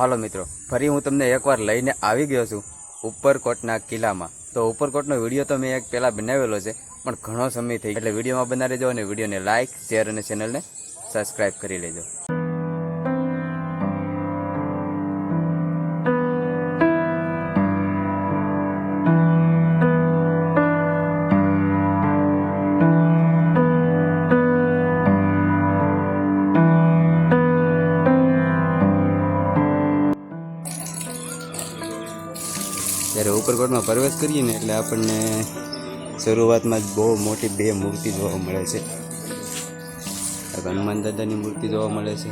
હાલો મિત્રો, ફરી હું તમને એકવાર લઈને આવી ગયો છું ઉપરકોટના કિલ્લામાં। તો ઉપરકોટનો વિડીયો તો મેં એક પહેલાં બનાવેલો છે, પણ ઘણો સમય થઈ ગયો, એટલે વિડીયોમાં બનાવી લેજો અને વિડીયોને લાઇક, શેર અને ચેનલને સબસ્ક્રાઈબ કરી લેજો। જ્યારે ઉપરકોટમાં પ્રવેશ કરીએ ને એટલે આપણને શરૂઆતમાં જ બહુ મોટી બે મૂર્તિ જોવા મળે છે। હનુમાન દાદાની મૂર્તિ જોવા મળે છે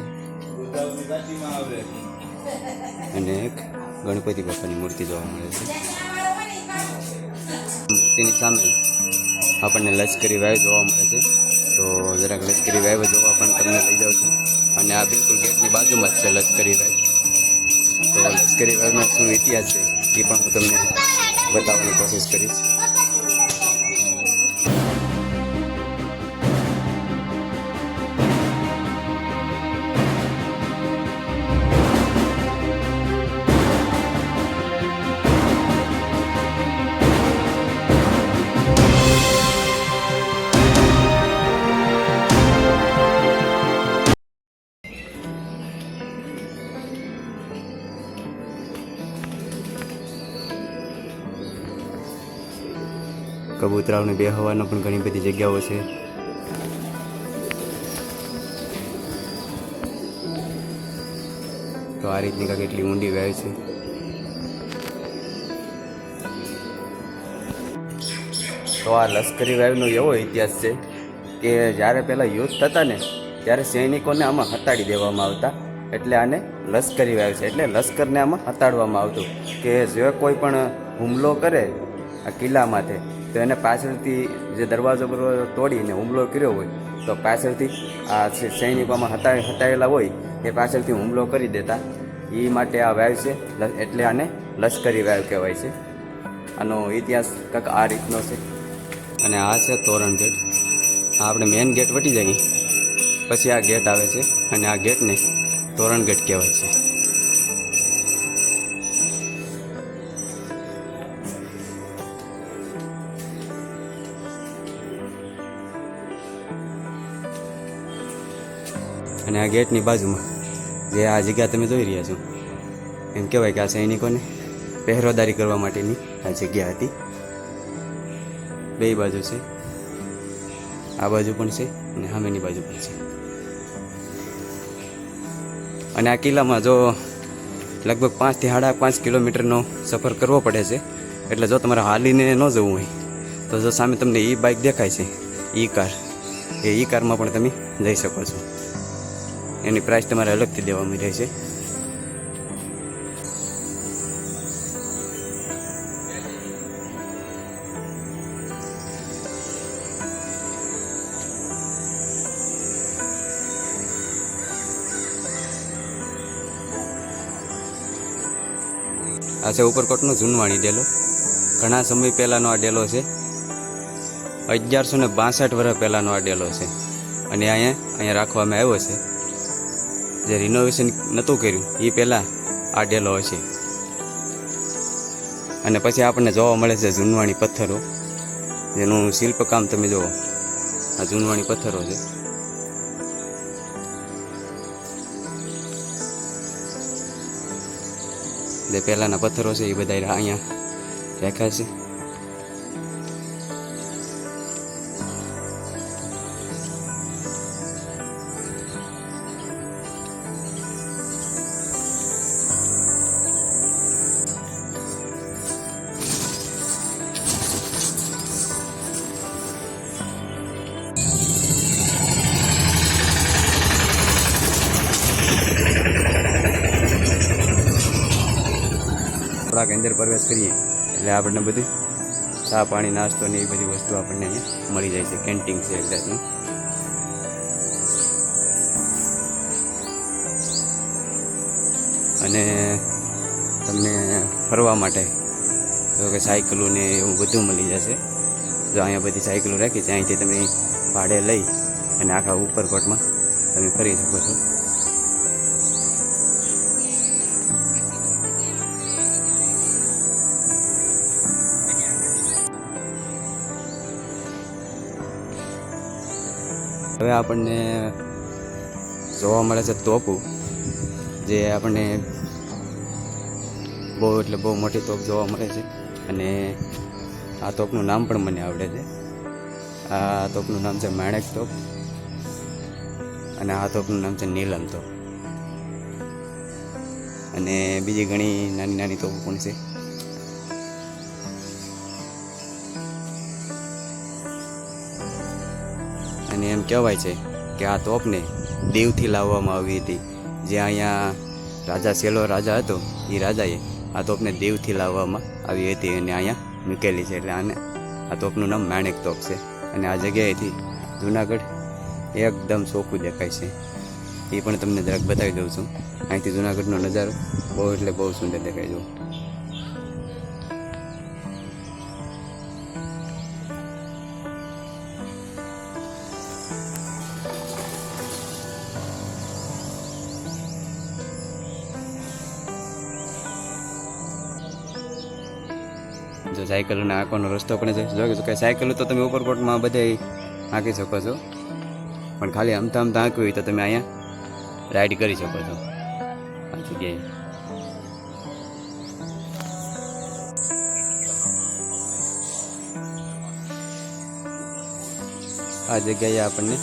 અને એક ગણપતિ બાપાની મૂર્તિ જોવા મળે છે। મૂર્તિની સામે આપણને લશ્કરી વાવ જોવા મળે છે, તો જરાક લશ્કરી વાવ જોવા પણ તમને લઈ જાઉં છું। અને આ બિલકુલ ગેટની બાજુમાં જ છે લશ્કરી વાવ। તો લશ્કરી વાવનો શું ઇતિહાસ છે એ પણ હું તમને બતાવવાની કોશિશ કરીશ। કબૂતરાઓને બેહવાનો પણ ઘણી બધી જગ્યાઓ છે। તો આ રીતની કાંઈક એટલી ઊંડી વાવ છે। તો આ લશ્કરી વાવનો એવો ઇતિહાસ છે કે જ્યારે પહેલાં યુદ્ધ થતા ને ત્યારે સૈનિકોને આમાં હતાડી દેવામાં આવતા, એટલે આને લશ્કરી વાવ છે। એટલે લશ્કરને આમાં હતાડવામાં આવતું કે જે કોઈ પણ હુમલો કરે આ કિલ્લામાંથી તો એને પાછળથી જે દરવાજો તોડીને હુમલો કર્યો હોય તો પાછળથી આ સૈનિકોમાં હતાયેલા હોય એ પાછળથી હુમલો કરી દેતા। એ માટે આ વાવ છે, એટલે આને લશ્કરી વાવ કહેવાય છે। આનો ઇતિહાસ કંઈક આ રીતનો છે। અને આ છે તોરણ ગેટ। આપણે મેઇન ગેટ વટી જઈએ પછી આ ગેટ આવે છે, અને આ ગેટને તોરણ ગેટ કહેવાય છે। અને આ ગેટની બાજુમાં જે આ જગ્યા તમે જોઈ રહ્યા છો, એમ કહેવાય કે આ સૈનિકોને પહેરોદારી કરવા માટેની આ જગ્યા હતી। બે બાજુ છે, આ બાજુ પણ છે અને સામેની બાજુ પણ છે। અને આ કિલ્લામાં જો લગભગ 5 થી 5.5 કિલોમીટરનો સફર કરવો પડે છે। એટલે જો તમારે હાલીને ન જવું હોય તો જો સામે તમને ઈ બાઇક દેખાય છે, ઈ કાર, એ ઈ કારમાં પણ તમે જઈ શકો છો। એની પ્રાઇસ તમારે અલગથી દેવામાં રહે છે। આ છે ઉપરકોટનો જૂનવાણી ડેલો। ઘણા સમય પહેલાંનો આ ડેલો છે, 1162 વર્ષ પહેલાંનો આ ડેલો છે। અને અહીંયા રાખવામાં આવ્યો છે। જે રિનોવેશન નહોતું કર્યું એ પહેલાં આ ડેલો હશે। અને પછી આપણને જોવા મળે છે જૂનવાણી પથ્થરો, જેનું શિલ્પકામ તમે જુઓ, આ જૂનવાણી પથ્થરો છે। જે પહેલાંના પથ્થરો છે એ બધા અહીંયા રાખ્યા છે। થોડાક અંદર પ્રવેશ કરીએ એટલે આપણને બધું ચા પાણી નાસ્તો ને એ બધી વસ્તુ આપણને અહીંયા મળી જાય છે। કેન્ટીન છે એક જાતનું। અને તમને ફરવા માટે તો કે સાયકલો ને એવું બધું મળી જશે। જો અહીંયા બધી સાયકલો રાખી છે, અહીંથી તમે ભાડે લઈ અને આખા ઉપરકોટમાં તમે ફરી શકો છો। હવે આપણને જોવા મળે છે તોપું, જે આપણને બહુ એટલે બહુ મોટી તોપ જોવા મળે છે. અને આ તોપનું નામ પણ મને આવડે છે. આ તોપનું નામ છે માણેક તોપ અને આ તોપનું નામ છે નીલમ તોપ. અને બીજી ઘણી નાની નાની તોપો પણ છે. અને એમ કહેવાય છે કે આ તોપને દીવથી લાવવામાં આવી હતી. જે અહીંયા રાજા સેલો રાજા હતો, એ રાજાએ આ તોપને દીવથી લાવવામાં આવી હતી અને અહીંયા મૂકેલી છે. એટલે આને આ તોપનું નામ માણેક તોપ છે. અને આ જગ્યાએથી જુનાગઢ એકદમ ચોખ્ખું દેખાય છે. એ પણ તમને જરાક બતાવી દઉં છું. અહીંથી જુનાગઢનો નજારો બહુ એટલે બહુ સુંદર દેખાય છે. જો સાયકલોને આંકવાનો રસ્તો પણ છે. જો કે સાયકલો તો તમે ઉપરકોટમાં બધે આંકી શકો છો, પણ ખાલી આમતા આંકવી હોય તો તમે અહીંયા રાઈડ કરી શકો છો આ જગ્યાએ. આ જગ્યાએ આપણને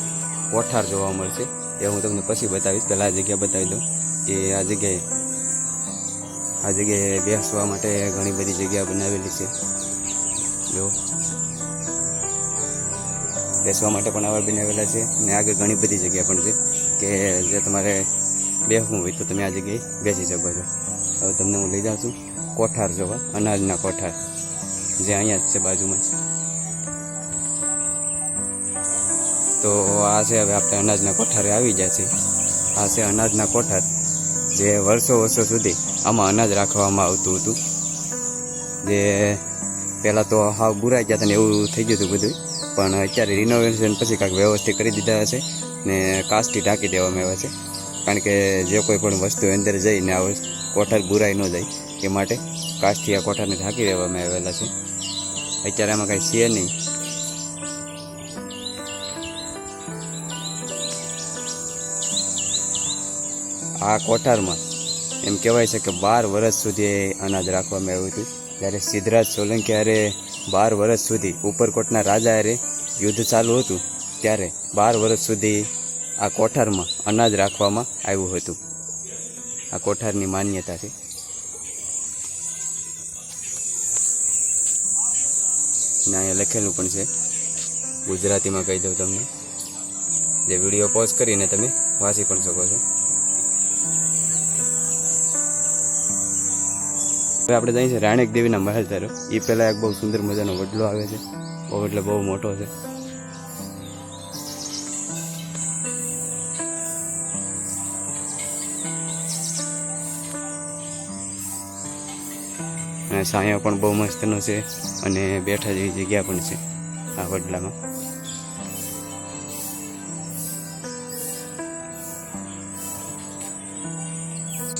કોઠાર જોવા મળશે, એ હું તમને પછી બતાવીશ. પહેલાં આ જગ્યા બતાવી દઉં કે આ જગ્યાએ બેસવા માટે ઘણી બધી જગ્યા બનાવેલી છે. જો બેસવા માટે પણ આવા બનાવેલા છે. અને આગળ ઘણી બધી જગ્યા પણ છે કે જે તમારે બેસવું હોય તો તમે આ જગ્યાએ બેસી શકો છો. હવે તમને હું લઈ જાઉં છું કોઠાર જોવા, અનાજના કોઠાર, જે અહીંયા જ છે બાજુમાં. તો આ છે, હવે આપણે અનાજના કોઠારે આવી ગયા છે. આ છે અનાજના કોઠાર, જે વર્ષો સુધી આમાં અનાજ રાખવામાં આવતું હતું. જે પહેલાં તો હાવ બુરાઈ ગયા હતા ને એવું થઈ ગયું હતું બધું, પણ અત્યારે રિનોવેશન પછી કાંઈક વ્યવસ્થિત કરી દીધા હશે ને કાચથી ઢાંકી દેવામાં આવ્યા છે. કારણ કે જે કોઈ પણ વસ્તુ અંદર જઈને આ કોઠાર બુરાઈ ન જાય એ માટે કાચથી આ કોઠારને ઢાંકી દેવામાં આવેલા છે. અત્યારે આમાં કાંઈ છે નહીં. આ કોઠારમાં એમ કહેવાય છે કે 12 વર્ષ સુધી અનાજ રાખવામાં આવ્યું હતું. જ્યારે સિદ્ધરાજ સોલંકી હારે 12 વર્ષ સુધી ઉપરકોટના રાજા હારે યુદ્ધ ચાલુ હતું, ત્યારે 12 વર્ષ સુધી આ કોઠારમાં અનાજ રાખવામાં આવ્યું હતું. આ કોઠારની માન્યતા છે. ને અહીંયા લખેલું પણ છે, ગુજરાતીમાં કહી દઉં તમને, જે વિડીયો પોઝ કરીને તમે વાંચી પણ શકો છો. હવે આપણે જઈએ છીએ રાણેક દેવીના મહેલ તરફ. એ પહેલાં એક બહુ સુંદર મજાનો વડલો આવે છે, બહુ એટલે બહુ મોટો છે. અને છાંયો પણ બહુ મસ્તનો છે અને બેઠા જેવી જગ્યા પણ છે આ વડલામાં.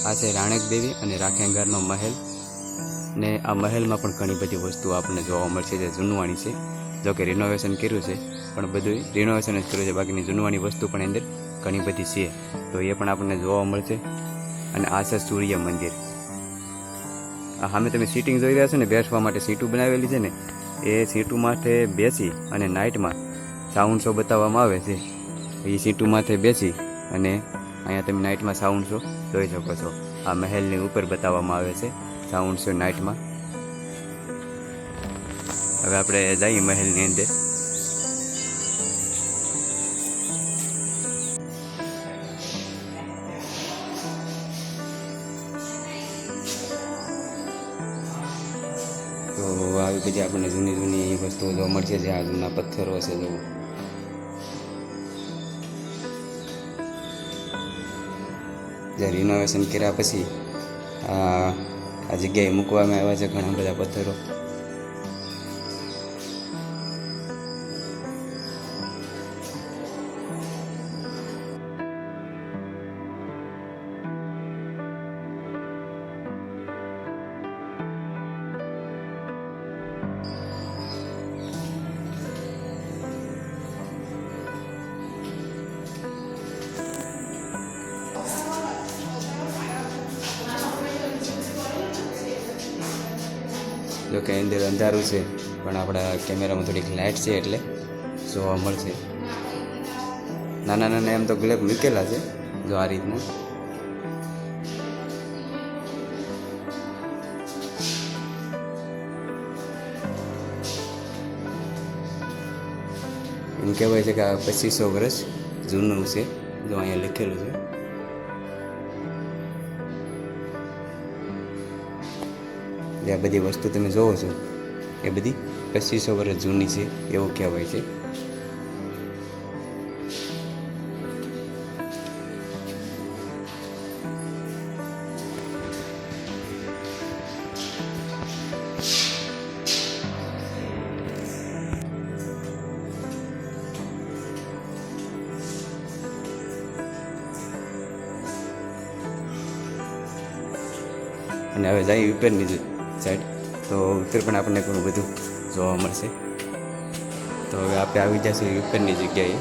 આ છે રાણેક દેવી અને રાખેંગારનો મહેલ. ને આ મહેલમાં પણ ઘણી બધી વસ્તુઓ આપણને જોવા મળશે જે જૂનવાણી છે. જો કે રિનોવેશન કર્યું છે, પણ બધું રિનોવેશન જ કર્યું છે, બાકીની જૂનવાણી વસ્તુ પણ અંદર ઘણી બધી છે, તો એ પણ આપણને જોવા મળશે. અને આ છે સૂર્ય મંદિર. આ સામે તમે સીટિંગ જોઈ રહ્યા છો ને, બેસવા માટે સીટું બનાવેલી છે ને, એ સીટું માથે બેસી અને નાઇટમાં સાઉન્ડ શો બતાવવામાં આવે છે. એ સીટું માથે બેસી અને અહીંયા તમે નાઇટમાં સાઉન્ડ શો જોઈ શકો છો. આ મહેલની ઉપર બતાવવામાં આવે છે સાઉન્ડ શો નાઇટમાં. હવે આપણે જઈએ મહેલની અંદર. તો આવી બધી આપણને જૂની વસ્તુઓ જોવા મળશે, જે આ જૂના પથ્થરો છે. જો જે રિનોવેશન કર્યા પછી આ જગ્યાએ મૂકવામાં આવ્યા છે ઘણા બધા પથ્થરો. કંઈ અંદર અંધારું છે, પણ આપણા કેમેરામાં થોડીક લાઇટ છે એટલે જોવા મળશે. નાના નાના એમ તો ગ્લેબ મૂકેલા છે જો આ રીતના. એમ કહેવાય છે કે આ 2500 વર્ષ જૂનું છે. જો અહીંયા લખેલું છે. જે આ બધી વસ્તુ તમે જોવો છો એ બધી 2500 વર્ષ જૂની છે એવું કહેવાય છે. અને હવે જઈએ ઉપરની સાઈડ, તો ઉપર પણ આપણને ઘણું બધું જોવા મળશે. તો હવે આપણે આવી જશે ઉપરની જગ્યાએ.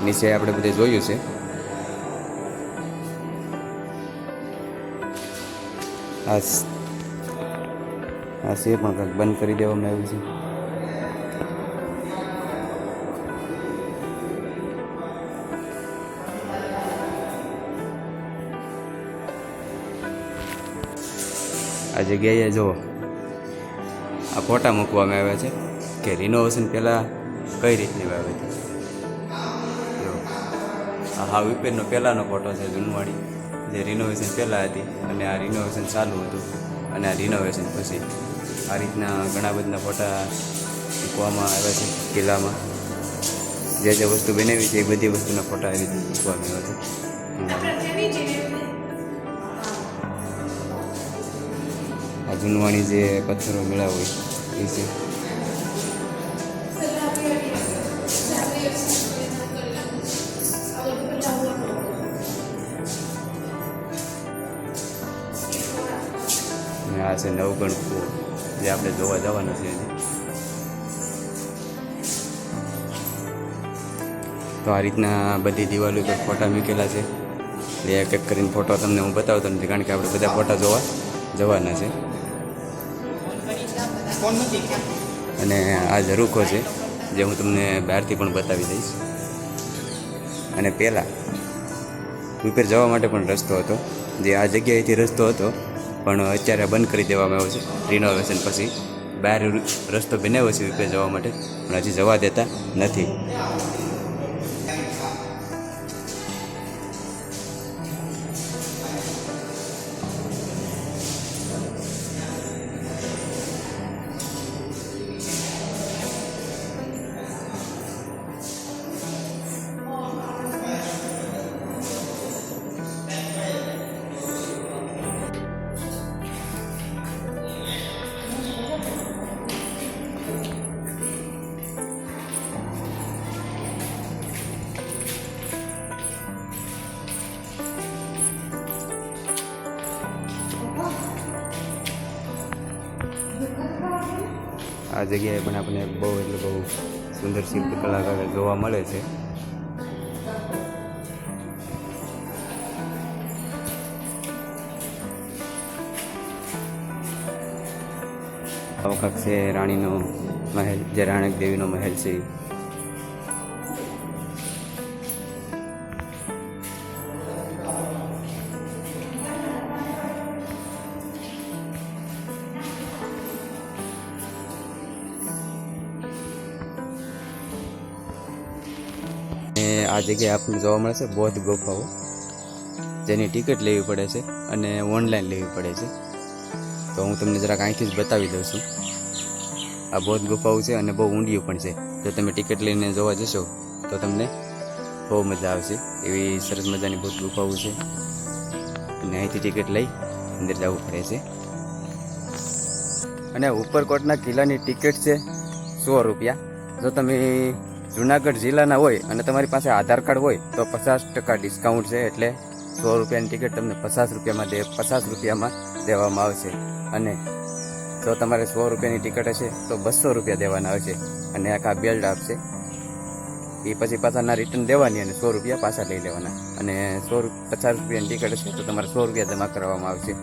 નીચે આપણે બધે જોયું છે. આ છે પણ કંઈક બંધ કરી દેવામાં આવ્યું છે. આ જગ્યાએ જો આ ફોટા મૂકવામાં આવ્યા છે કે રિનોવેશન પહેલાં કઈ રીતની આવી હતી. જો આ હા ઉપરનો પહેલાંનો ફોટો છે જૂનવાડી, જે રિનોવેશન પહેલાં હતી, અને આ રિનોવેશન ચાલુ હતું, અને આ રિનોવેશન પછી આ રીતના ઘણા બધા ફોટા મૂકવામાં આવ્યા છે કિલ્લામાં. જે જે વસ્તુ બનાવી છે એ બધી વસ્તુના ફોટા આવી રીતે મૂકવામાં આવ્યા છે. આ જૂનવાણી જે પથ્થરો મેળા હોય એ છે. અને આ છે નવગણ કૂવો, જે આપણે જોવા જવાનું છે. તો આ રીતના બધી દિવાલો પર ફોટા મૂકેલા છે. એક એક કરીને ફોટો તમને હું બતાવતો નથી, કારણ કે આપણે બધા ફોટા જોવા જવાના છે. અને આ ઝરૂખો છે જે હું તમને બહારથી પણ બતાવી દઈશ. અને પહેલાં ઉપર જવા માટે પણ રસ્તો હતો, જે આ જગ્યાએથી રસ્તો હતો, પણ અત્યારે બંધ કરી દેવામાં આવ્યો છે રિનોવેશન પછી. બહાર રસ્તો બનાવ્યો છે ઉપર જવા માટે, પણ હજી જવા દેતા નથી. આ જગ્યાએ પણ આપણને બહુ એટલે બહુ સુંદર શિલ્પકલા જોવા મળે છે. આવો કાંક છે રાણીનો મહેલ, જે રાણક દેવીનો મહેલ છે. આ જગ્યાએ આપણને જોવા મળે છે બૌદ્ધ ગુફાઓ, જેની ટિકિટ લેવી પડે છે અને ઓનલાઈન લેવી પડે છે. તો હું તમને જરાક અહીંથી જ બતાવી દઉં છું. આ બૌદ્ધ ગુફાઓ છે અને બહુ ઊંડિયું પણ છે. જો તમે ટિકિટ લઈને જોવા જશો તો તમને બહુ મજા આવશે. એવી સરસ મજાની બૌદ્ધ ગુફાઓ છે, અને અહીંથી ટિકિટ લઈ અંદર જવું પડે છે. અને ઉપરકોટના કિલ્લાની ટિકિટ છે 100 રૂપિયા. જો તમે જુનાગઢ જિલ્લાના હોય અને તમારી પાસે આધાર કાર્ડ હોય તો 50% ડિસ્કાઉન્ટ છે, એટલે 100 રૂપિયાની ટિકિટ તમને 50 રૂપિયામાં દેવામાં આવશે. અને જો તમારે 100 રૂપિયાની ટિકિટ હશે તો 200 રૂપિયા દેવાના આવશે, અને આખા બેલ્ટ આપશે. એ પછી પાછાના રિટર્ન દેવાની અને 100 રૂપિયા પાછા લઈ લેવાના. અને 50 રૂપિયાની ટિકિટ હશે તો તમારે 100 રૂપિયા જમા કરવામાં આવશે.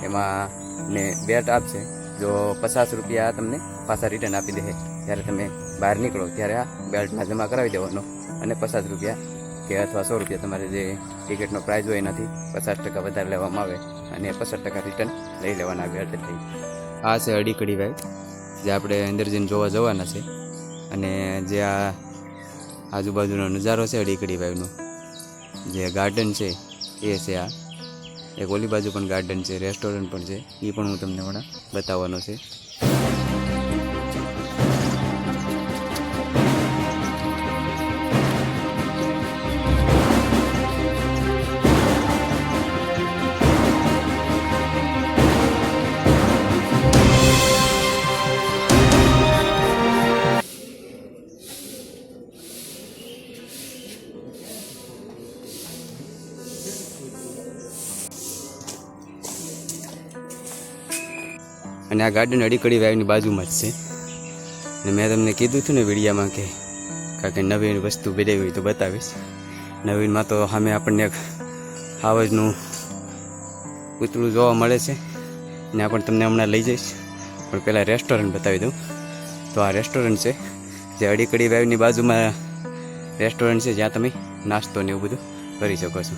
એમાં ને બેલ્ટ આપશે જો 50 રૂપિયા તમને પાછા રિટર્ન આપી દે જ્યારે તમે બહાર નીકળો ત્યારે આ બેલ્ટમાં જમા કરાવી દેવાનો અને 50 રૂપિયા કે અથવા 100 રૂપિયા તમારે જે ટિકિટનો પ્રાઇઝ હોય એનાથી 50% વધારે લેવામાં આવે અને 50% રિટર્ન લઈ લેવાના બેલ્ટથી. આ છે અડીકડી વાવ જે આપણે અંદર જઈને જોવા જવાના છે અને જે આ આજુબાજુનો નજારો છે અડીકડી વાવનો જે ગાર્ડન છે એ છે. આ એક ઓલી બાજુ પણ ગાર્ડન છે, રેસ્ટોરન્ટ પણ છે, એ પણ હું તમને હમણાં બતાવવાનો છે. અને આ ગાર્ડન અડીકડી વાવની બાજુમાં જ છે. અને મેં તમને કીધું હતું ને વિડીયામાં કે કાંઈ નવીન વસ્તુ બનાવી હોય તો બતાવીશ. નવીનમાં તો સામે આપણને એક હાવજનું પૂતળું જોવા મળે છે ને આ પણ તમને હમણાં લઈ જઈશ. પણ પહેલાં રેસ્ટોરન્ટ બતાવી દઉં. તો આ રેસ્ટોરન્ટ છે જે અડીકડી વાવની બાજુમાં રેસ્ટોરન્ટ છે જ્યાં તમે નાસ્તો ને એવું બધું કરી શકો છો.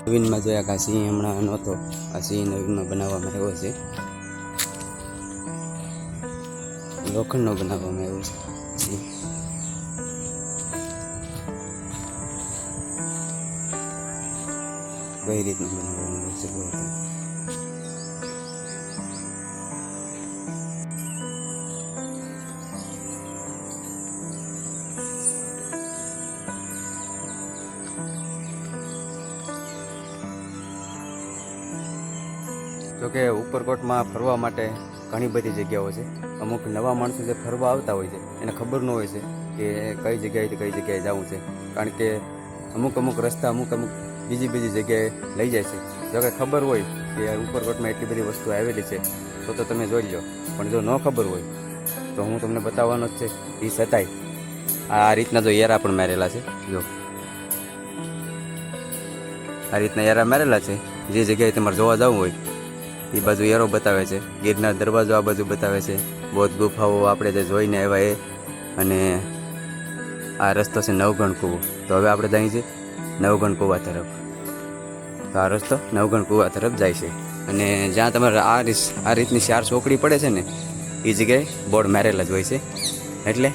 નવીનમાં જોયા કે આ સિંહ હમણાં નહોતો, આ સિંહ નવીનમાં બનાવવામાં આવ્યો છે, લોખંડનો બનાવવામાં આવ્યો છે સિંહ. કઈ રીતનું બનાવવામાં આવ્યું છે બોલો. જોકે ઉપરકોટમાં ફરવા માટે ઘણી બધી જગ્યાઓ છે. અમુક નવા માણસો જે ફરવા આવતા હોય છે એને ખબર ન હોય છે કે કઈ જગ્યાએથી કઈ જગ્યાએ જવું છે, કારણ કે અમુક રસ્તા અમુક બીજી જગ્યાએ લઈ જાય છે. જોકે ખબર હોય કે ઉપરકોટમાં એટલી બધી વસ્તુ આવેલી છે તો તમે જોઈ લો, પણ જો ન ખબર હોય તો હું તમને બતાવવાનો જ છે. એ છતાંય આ રીતના જો એરા પણ મારેલા છે, જો આ રીતના એરા મારેલા છે. જે જગ્યાએ તમારે જોવા જવું હોય એ બાજુ એરો બતાવે છે. ગિરનાર દરવાજો આ બાજુ બતાવે છે, બૌદ્ધ ગુફાઓ આપણે જે જોઈને આવ્યા એ, અને આ રસ્તો છે નવગણ કૂવો. તો હવે આપણે જઈએ છીએ નવગણ કૂવા તરફ. તો આ રસ્તો નવગણ કૂવા તરફ જાય છે. અને જ્યાં તમારે આ રીતની 4 ચોકડી પડે છે ને એ જગ્યાએ બોર્ડ મારેલા જ હોય છે. એટલે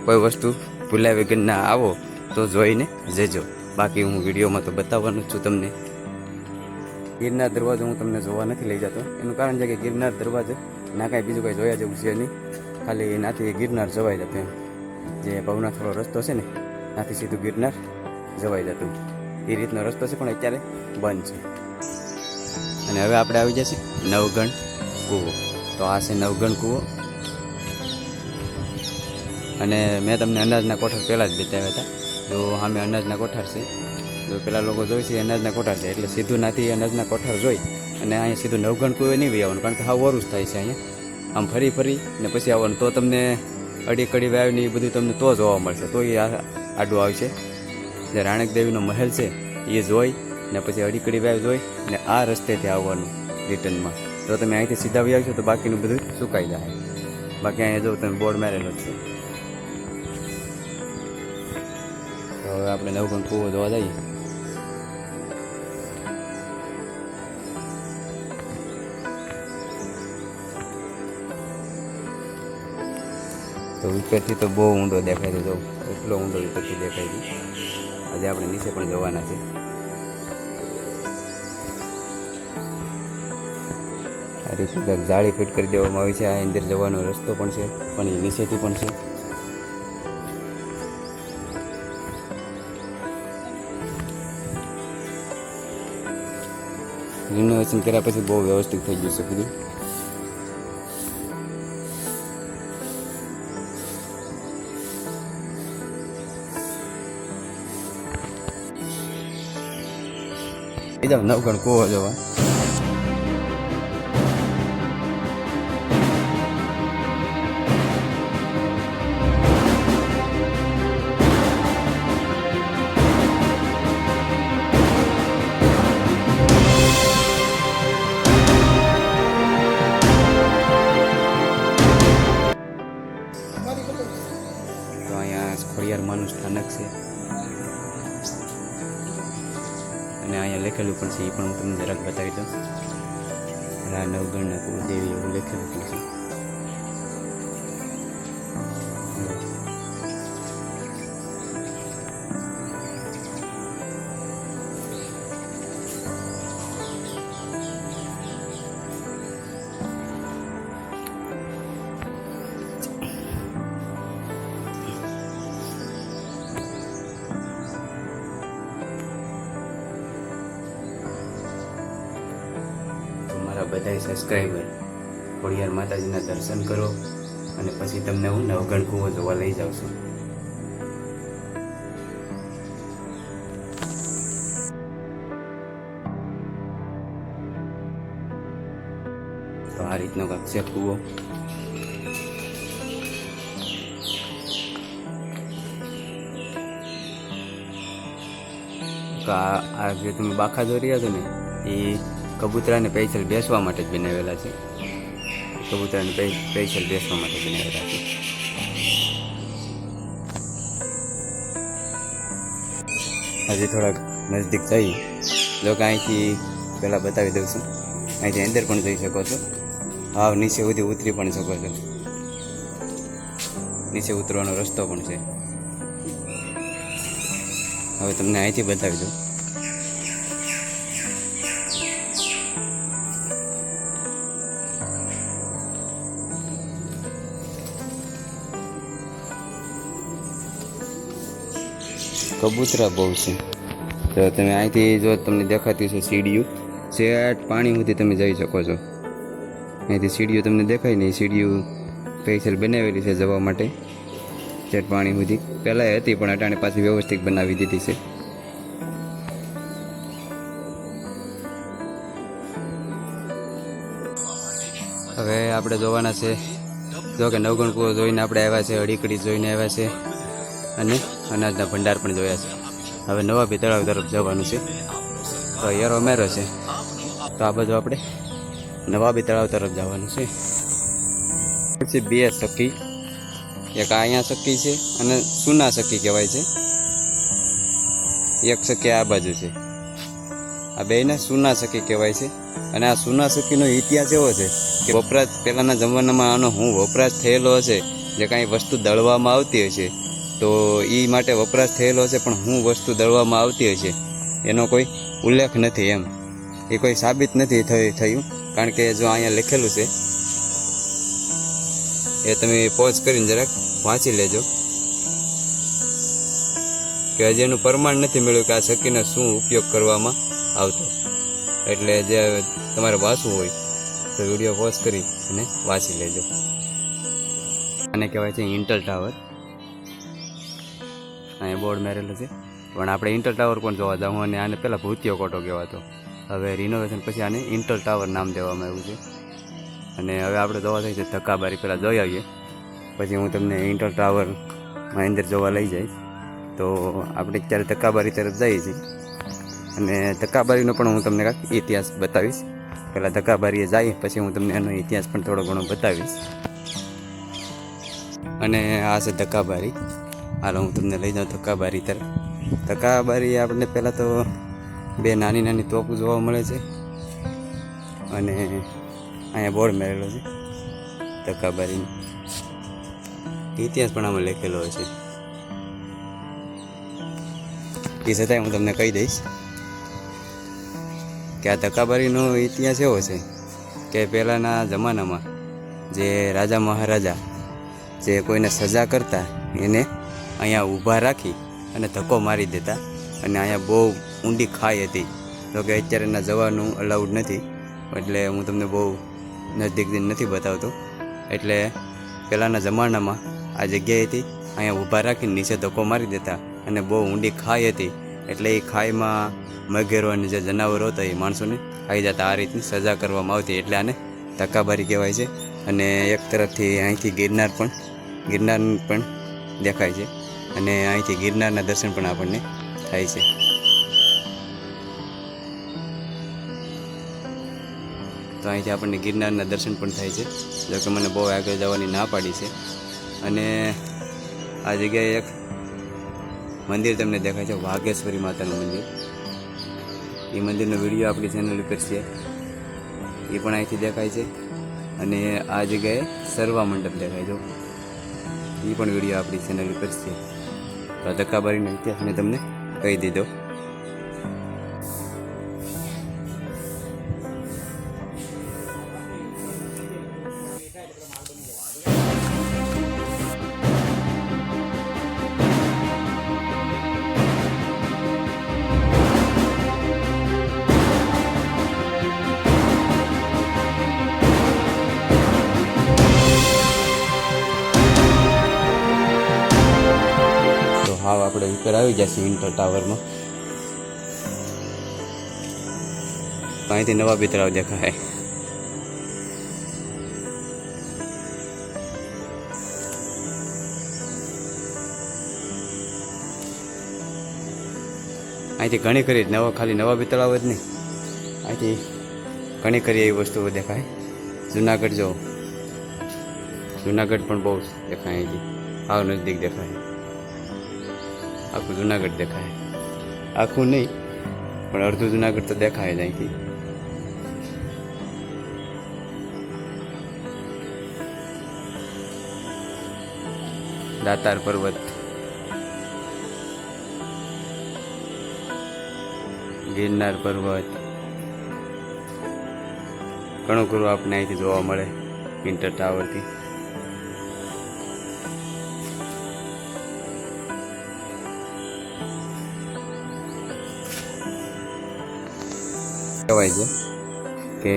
કોઈ વસ્તુ ભૂલ્યા વગરના આવો તો જોઈને જજો. બાકી હું વિડીયોમાં તો બતાવવાનું જ છું તમને. ગિરનાર દરવાજો હું તમને જોવા નથી લઈ જતો. એનું કારણ છે કે ગિરનાર દરવાજો ના કાંઈ બીજું કાંઈ જોયા જેવું છે નહીં, ખાલી એનાથી ગિરનાર જવાઈ જતું એમ. જે ભવનાથવાળો રસ્તો છે ને ત્યાંથી સીધું ગિરનાર જવાઈ જતું એ રીતનો રસ્તો છે, પણ અત્યારે બંધ છે. અને હવે આપણે આવી જશે નવગણ કૂવો. તો આ છે નવગણ કૂવો. અને મેં તમને અનાજના કોઠાર પહેલાં જ બતાવ્યા હતા. જો સામે અનાજના કોઠાર છે, જો પેલા લોકો જોઈ છે અનાજના કોઠાર છે, એટલે સીધું નાથી અનાજના કોઠાર જોઈ અને અહીંયા સીધું નવગણ કૂવે નહીં આવવાનું, કારણ કે હા વરુસ થાય છે અહીંયા. આમ ફરી ને પછી આવવાનું તો તમને અડીકડી વાવની બધું તમને તો જોવા મળશે. તો એ આડું આવશે. જે રાણક દેવીનો મહેલ છે એ જોઈ ને પછી અડીકડી વાવ જોઈ ને આ રસ્તેથી આવવાનું રિટર્નમાં. જો તમે અહીંથી સીધા આવી આવશો તો બાકીનું બધું સુકાઈ જાય. બાકી અહીંયા જો તમે બોર્ડ મારેલો જ છે. તો હવે આપણે નવગણ કૂવો જોવા જઈએ. તો ઉપરથી તો બહુ ઊંડો દેખાય છે, જો એટલો ઊંડો ઉપરથી દેખાય છે. આજે આપણે નીચે પણ જવાના છે. આ રીતે જાળી ફિટ કરી દેવામાં આવી છે. આ અંદર જવાનો રસ્તો પણ છે, પણ એ નીચેથી પણ છે. રિનોવેશન કર્યા પછી બહુ વ્યવસ્થિત થઈ ગયું છે બધું. બીજા નવગણ કૂવો જોવા. સ્થાનક છે અને અહીંયા લખેલું પણ છે, એ પણ હું તમને જરાક બતાવી દઉં. રા નવગણના કુળદેવી એવું લખેલું પણ છે. બધા સબસ્ક્રાઈબર ખોડિયાર માતાજીના દર્શન કરો અને પછી તમને હું નવગણ કૂવો જોવા લઈ જાઉં છું. તો આ રીતનો કાંક છે કૂવો. આ જે તમે બાખા જોઈ રહ્યા છો ને એ કબૂતરાને સ્પેશિયલ બેસવા માટે જ બનાવેલા છે. કબૂતરાને સ્પેશિયલ બેસવા માટે બનાવેલા છે. હજી થોડાક નજીક જઈ લોકો અહીંથી પહેલાં બતાવી દઉં છું. અહીંથી અંદર પણ જઈ શકો છો. હાવ નીચે સુધી ઉતરી પણ શકો છો. નીચે ઉતરવાનો રસ્તો પણ છે. હવે તમને અહીંથી બતાવી દઉં. કબૂતરા બહુ છે. તો તમે અહીંથી જો તમને દેખાતી છે સીડીયું, સેટ પાણી સુધી તમે જઈ શકો છો. અહીંથી સીડીયું તમને દેખાય ને, એ સીડીયું સ્પેશિયલ બનાવેલી છે જવા માટે સેટ પાણી સુધી. પહેલાં હતી પણ અટાણે પાછી વ્યવસ્થિત બનાવી દીધી છે. હવે આપણે જોવાના છે, જો કે નવગણ કૂવો જોઈને આપણે આવ્યા છે, અડીકડી જોઈને આવ્યા છે અને અનાજના ભંડાર પણ જોયા છે. હવે નવાબી તળાવ તરફ જવાનું છે. તો યરો મેરો છે, તો આ બધું આપણે નવાબી તળાવ તરફ જવાનું છે. પછી બે સખી, એક અહીંયા સખી છે અને સુના સખી કહેવાય છે. એક સખી આ બાજુ છે. આ બેને સુના સખી કહેવાય છે. અને આ સુના સખીનો ઇતિહાસ એવો છે કે વપરાશ પહેલાંના જમાનામાં આનો હું વપરાશ થયેલો હશે, જે કાંઈ વસ્તુ દળવામાં આવતી હશે તો એ માટે વપરાશ થયેલો છે, પણ હું વસ્તુ દળવામાં આવતી હશે એનો કોઈ ઉલ્લેખ નથી. એમ એ કોઈ સાબિત નથી થયું. કારણ કે જો અહીંયા લખેલું છે એ તમે પોઝ કરીને જરાક વાંચી લેજો કે હજી એનું પ્રમાણ નથી મળ્યું કે આ સખીનો શું ઉપયોગ કરવામાં આવતો. એટલે જે તમારે વાંચવું હોય તો વિડીયો પોઝ કરી અને વાંચી લેજો. આને કહેવાય છે ઇન્ટલ ટાવર. અહીંયા બોર્ડ મારેલું છે, પણ આપણે ઇન્ટલ ટાવર પણ જોવા જાઉં. અને આને પહેલાં ભૂતિયો કોટો કહેવાતો, હવે રિનોવેશન પછી આને ઇન્ટલ ટાવર નામ દેવામાં આવ્યું છે. અને હવે આપણે જોવા થઈ છે ધક્કાબારી, પહેલાં જોઈ આવીએ પછી હું તમને ઇન્ટલ ટાવરમાં અંદર જોવા લઈ જઈશ. તો આપણે અત્યારે ધક્કાબારી તરફ જઈએ છીએ અને ધક્કાબારીનો પણ હું તમને કાંઈક ઇતિહાસ બતાવીશ. પહેલાં ધક્કાબારીએ જઈએ પછી હું તમને એનો ઇતિહાસ પણ થોડો ઘણો બતાવીશ. અને આ છે ધક્કાબારી. હાલો હું તમને લઈ જાઉં ધક્કાબારી તરફ. ધક્કાબારી આપણને પહેલાં તો બે નાની નાની તોપો જોવા મળે છે અને અહીંયા બોર્ડ મારેલો છે ધક્કાબારીનો. ઇતિહાસ પણ આમાં લખેલો છે. એ છતાંય હું તમને કહી દઈશ કે આ ધક્કાબારીનો ઇતિહાસ એવો છે કે પહેલાંના જમાનામાં જે રાજા મહારાજા જે કોઈને સજા કરતા એને અહીંયા ઊભા રાખી અને ધક્કો મારી દેતા. અને અહીંયા બહુ ઊંડી ખાઈ હતી, તો કે અત્યારે એના જવાનું અલાઉડ નથી, એટલે હું તમને બહુ નજદીકથી નથી બતાવતો. એટલે પહેલાંના જમાનામાં આ જગ્યાએથી અહીંયા ઊભા રાખીને નીચે ધક્કો મારી દેતા. અને બહુ ઊંડી ખાઈ હતી, એટલે એ ખાઈમાં મગેરો અને જે જનાવરો હતા એ માણસોને ખાઈ જતા. આ રીતની સજા કરવામાં આવતી, એટલે આને ધક્કાબારી કહેવાય છે. અને એક તરફથી અહીંથી ગિરનાર પણ દેખાય છે અને અહીંથી ગિરનારના દર્શન પણ આપણને થાય છે. તો અહીંથી આપણને ગિરનારના દર્શન પણ થાય છે, જો કે મને બહુ આગળ જવાની ના પાડી છે. અને આ જગ્યાએ એક મંદિર તમને દેખાય છે વાઘેશ્વરી માતાનું મંદિર. એ મંદિરનો વિડીયો આપણી ચેનલ ઉપર છે, એ પણ અહીંથી દેખાય છે. અને આ જગ્યાએ સરવા મંડપ દેખાય છે, એ પણ વિડીયો આપણી ચેનલ ઉપર છે. તો ધક્કાબારીનો ઇતિહાસ મેં તમને કહી દીધો. હાવ આપણે ઉપર આવી જશે ઇન્ટર ટાવરમાં. અહીંથી નવાબી તળાવ દેખાય. અહીંથી ઘણી કરી ખાલી નવાબી તળાવ જ નહીં, અહીંથી ઘણી કરી એવી વસ્તુઓ દેખાય. જુનાગઢ જો, જુનાગઢ પણ બહુ દેખાય. અહીંથી હાવ નજદીક દેખાય. આખું જુનાગઢ દેખાય, આખું નહીં પણ અડધું જુનાગઢ તો દેખાય જ અહીંથી. દાતાર પર્વત, ગિરનાર પર્વત, ઘણું ખરું આપણે અહીંથી જોવા મળે ઇન્ટર ટાવરથી. કહેવાય છે કે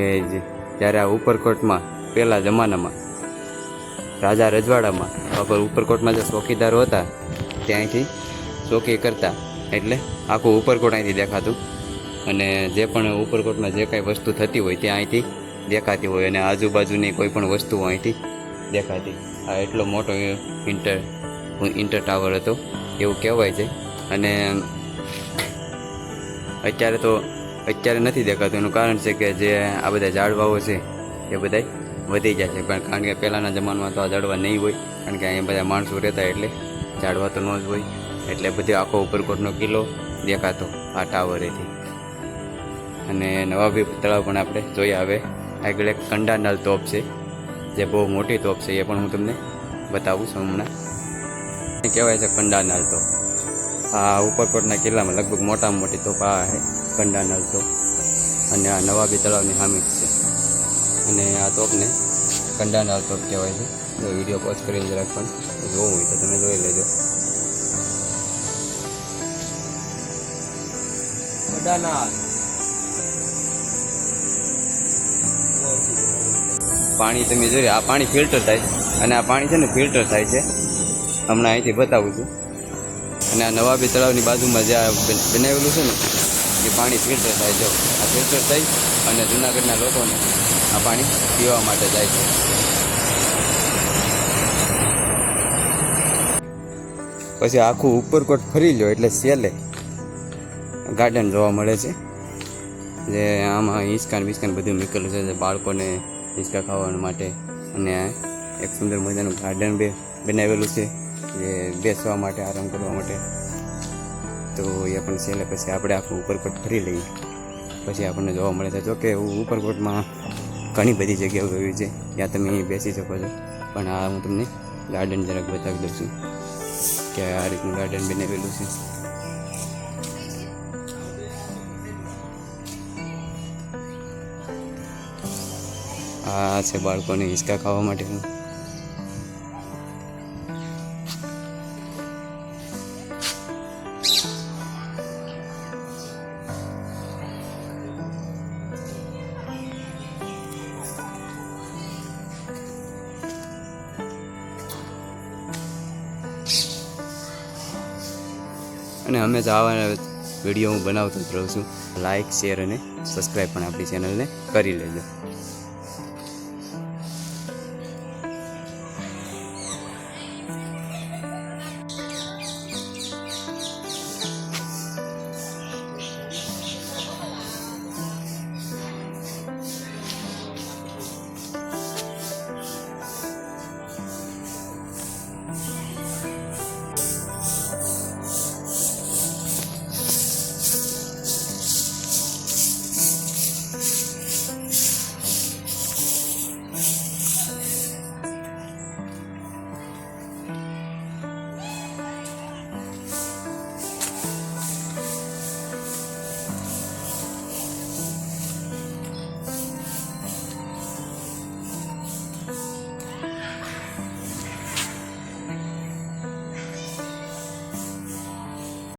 જ્યારે આ ઉપરકોટમાં પહેલા જમાનામાં રાજા રજવાડામાં ઉપરકોટમાં જે ચોકીદારો હતા તે અહીંથી ચોકી કરતા, એટલે આખું ઉપરકોટ અહીંથી દેખાતું. અને જે પણ ઉપરકોટમાં જે કાંઈ વસ્તુ થતી હોય તે અહીંથી દેખાતી હોય, અને આજુબાજુની કોઈ પણ વસ્તુઓ અહીંથી દેખાતી. આ એટલો મોટો ઇન્ટર ટાવર હતો એવું કહેવાય છે. અને અત્યારે નથી દેખાતું. એનું કારણ છે કે જે આ બધા ઝાડવાઓ છે એ બધા વધી જાય છે, પણ કારણ કે પહેલાંના જમાનામાં તો આ ઝાડવા નહીં હોય, કારણ કે અહીંયા બધા માણસો રહેતા એટલે ઝાડવા તો ન જ હોય. એટલે બધો આખો ઉપરકોટનો કિલ્લો દેખાતો આ ટાવરેથી. અને નવાબી તળાવ પણ આપણે જોઈએ. હવે આગળ એક કંડાનલ તોપ છે, જે બહુ મોટી તોપ છે, એ પણ હું તમને બતાવું છું હમણાં. કહેવાય છે કંડાનલ તોપ. આ ઉપરકોટના કિલ્લામાં લગભગ મોટામાં મોટી તોપ આ છે કંડાનલ તોપ. અને આ નવાબી તળાવની સામે જ છે. અને આ તોપને કંડાનલ તોપ કહેવાય છે. તો વિડીયો પોઝ કરીને જરાક પણ જોવું હોય તો તમે જોઈ લેજો. પાણી તમે જોઈએ, આ પાણી ફિલ્ટર થાય, અને આ પાણી છે ને ફિલ્ટર થાય છે. હમણાં અહીંથી બતાવું છું. અને આ નવાબી તળાવની બાજુમાં જે બનાવેલું છે ને એ પાણી ફિલ્ટર થાય. જો આ ફિલ્ટર થઈ અને જૂનાગઢના લોકોને આ પાણી પીવા માટે જાય છે. પછી આખું ઉપરકોટ ફરી લો એટલે છેલ્લે ગાર્ડન જોવા મળે છે, જે આમાં હિંચકાન બિસ્કાન બધું મૂકેલું છે બાળકોને હિંચકા ખાવા માટે. અને એક સુંદર મજાનું ગાર્ડન બનાવેલું છે જે બેસવા માટે, આરામ કરવા માટે. તો એ પણ છેલ્લે પછી આપણે આખું ઉપરકોટ ફરી લઈએ પછી આપણને જોવા મળે છે. જોકે ઉપરકોટમાં ઘણી બધી જગ્યાઓ એવી છે ત્યાં તમે બેસી શકો છો, પણ આ હું તમને ગાર્ડન જરાક બતાવી દઉં છું કે આ રીતનું ગાર્ડન બનાવેલું છે. આ છે બાળકોને હિંચકા ખાવા માટેનું. અને હંમેશા આવા વિડીયો હું બનાવતો જ રહું છું. લાઇક, શેર અને સબસ્ક્રાઈબ પણ આપણી ચેનલને કરી લેજો.